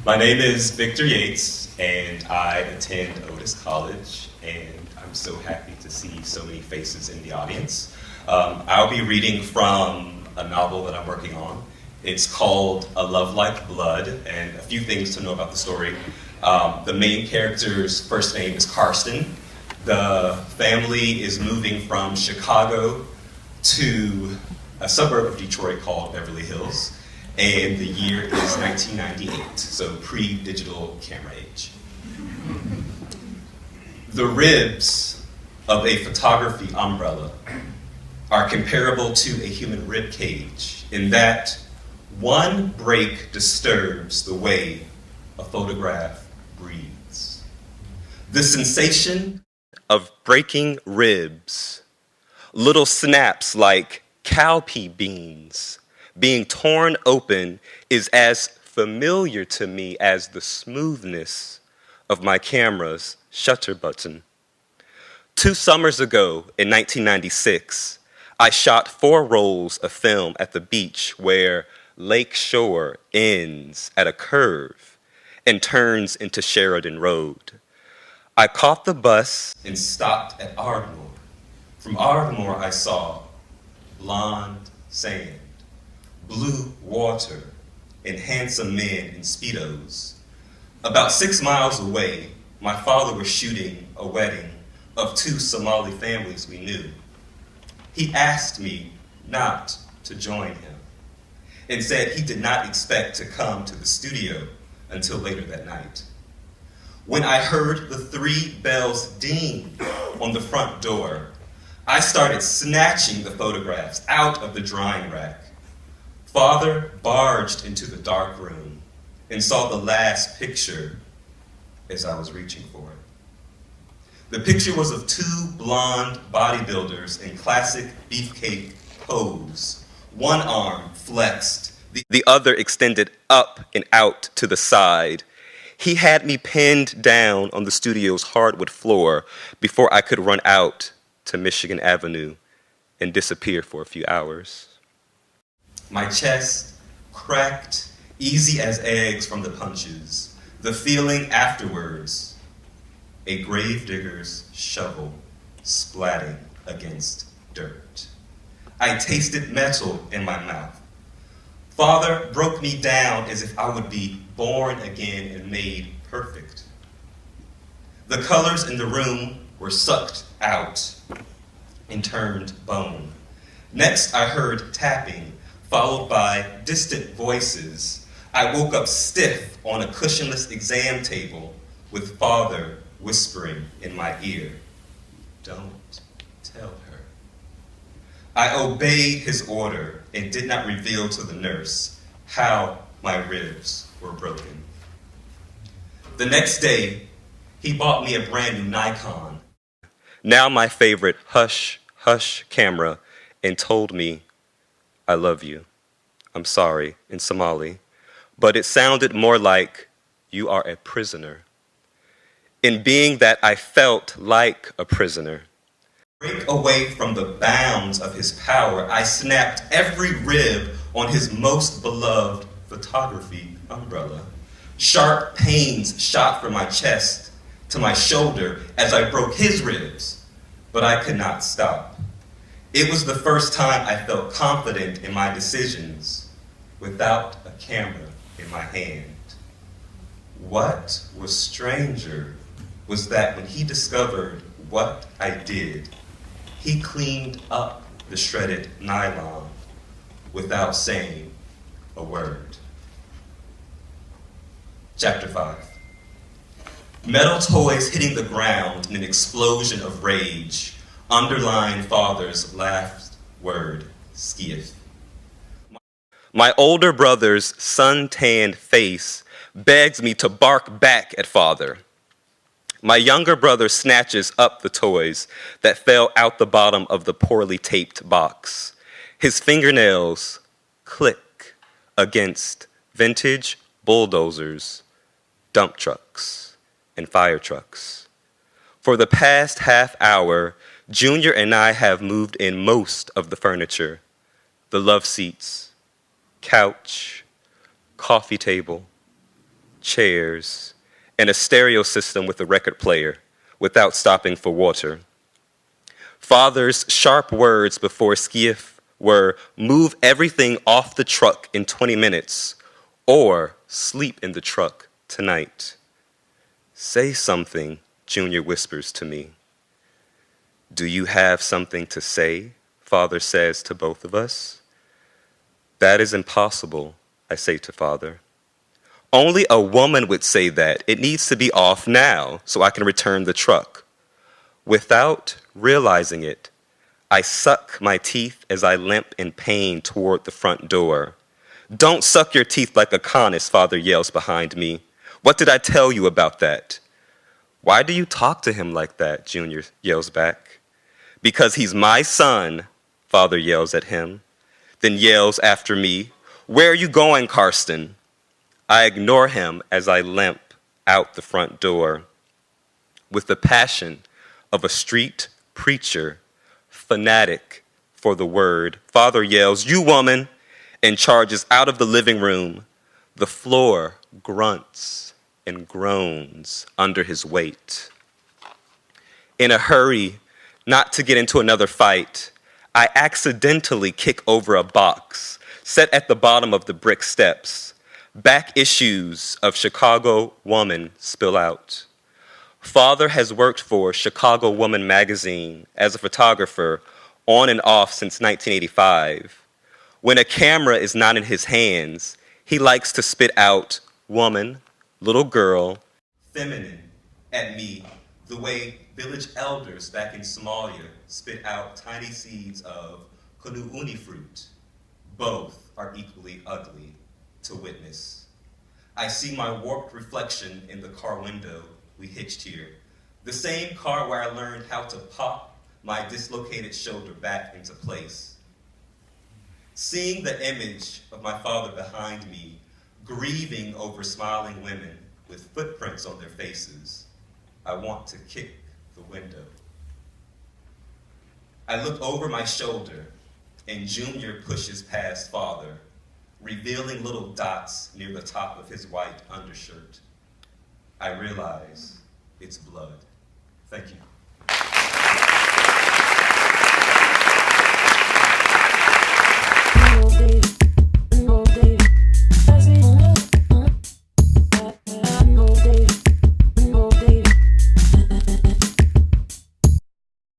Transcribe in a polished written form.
My name is Victor Yates, and I attend Otis College, and I'm so happy to see so many faces in the audience. I'll be reading from a novel that I'm working on. It's called A Love Like Blood, and a few things to know about the story. The main character's first name is Karsten. The family is moving from Chicago to a suburb of Detroit called Beverly Hills, and the year is 1998, so pre-digital camera age. The ribs of a photography umbrella are comparable to a human rib cage in that one break disturbs the way a photograph breathes. The sensation of breaking ribs, little snaps like cowpea beans being torn open, is as familiar to me as the smoothness of my camera's shutter button. 2 summers ago, in 1996, I shot 4 rolls of film at the beach where Lake Shore ends at a curve and turns into Sheridan Road. I caught the bus and stopped at Ardmore. From Ardmore, I saw blonde sand, blue water, and handsome men in Speedos. About 6 miles away, my father was shooting a wedding of 2 Somali families we knew. He asked me not to join him and said he did not expect to come to the studio until later that night. When I heard the 3 bells ding on the front door, I started snatching the photographs out of the drying rack. Father barged into the dark room and saw the last picture as I was reaching for it. The picture was of 2 blonde bodybuilders in classic beefcake pose. One arm flexed, the other extended up and out to the side. He had me pinned down on the studio's hardwood floor before I could run out to Michigan Avenue and disappear for a few hours. My chest cracked, easy as eggs from the punches. The feeling afterwards, a gravedigger's shovel splatting against dirt. I tasted metal in my mouth. Father broke me down as if I would be born again and made perfect. The colors in the room were sucked out and turned bone. Next, I heard tapping, followed by distant voices. I woke up stiff on a cushionless exam table with Father whispering in my ear, "Don't tell her." I obeyed his order and did not reveal to the nurse how my ribs were broken. The next day, he bought me a brand new Nikon, now my favorite hush, hush camera, and told me, "I love you. I'm sorry," in Somali, but it sounded more like, "You are a prisoner." In being that, I felt like a prisoner. Break away from the bounds of his power, I snapped every rib on his most beloved photography umbrella. Sharp pains shot from my chest to my shoulder as I broke his ribs, but I could not stop. It was the first time I felt confident in my decisions without a camera in my hand. What was stranger was that when he discovered what I did, he cleaned up the shredded nylon without saying a word. Chapter 5. Metal toys hitting the ground in an explosion of rage underlined Father's last word, skieth. My older brother's sun-tanned face begs me to bark back at Father. My younger brother snatches up the toys that fell out the bottom of the poorly taped box. His fingernails click against vintage bulldozers, dump trucks, and fire trucks. For the past half hour, Junior and I have moved in most of the furniture, the love seats, couch, coffee table, chairs, and a stereo system with a record player without stopping for water. Father's sharp words before skiff were, "Move everything off the truck in 20 minutes or sleep in the truck tonight." "Say something," Junior whispers to me. "Do you have something to say?" Father says to both of us. "That is impossible," I say to Father. "Only a woman would say that. It needs to be off now so I can return the truck." Without realizing it, I suck my teeth as I limp in pain toward the front door. "Don't suck your teeth like a conus," Father yells behind me. "What did I tell you about that?" "Why do you talk to him like that?" Junior yells back. "Because he's my son," Father yells at him, then yells after me, "Where are you going, Karsten?" I ignore him as I limp out the front door. With the passion of a street preacher, fanatic for the word, Father yells, "You woman," and charges out of the living room. The floor grunts and groans under his weight. In a hurry not to get into another fight, I accidentally kick over a box set at the bottom of the brick steps. Back issues of Chicago Woman spill out. Father has worked for Chicago Woman magazine as a photographer on and off since 1985. When a camera is not in his hands, he likes to spit out "woman," "little girl," "feminine" at me, the way village elders back in Somalia spit out tiny seeds of kunuuni fruit. Both are equally ugly to witness. I see my warped reflection in the car window we hitched here, the same car where I learned how to pop my dislocated shoulder back into place. Seeing the image of my father behind me, grieving over smiling women with footprints on their faces, I want to kick the window. I look over my shoulder, and Junior pushes past Father, revealing little dots near the top of his white undershirt. I realize it's blood. Thank you.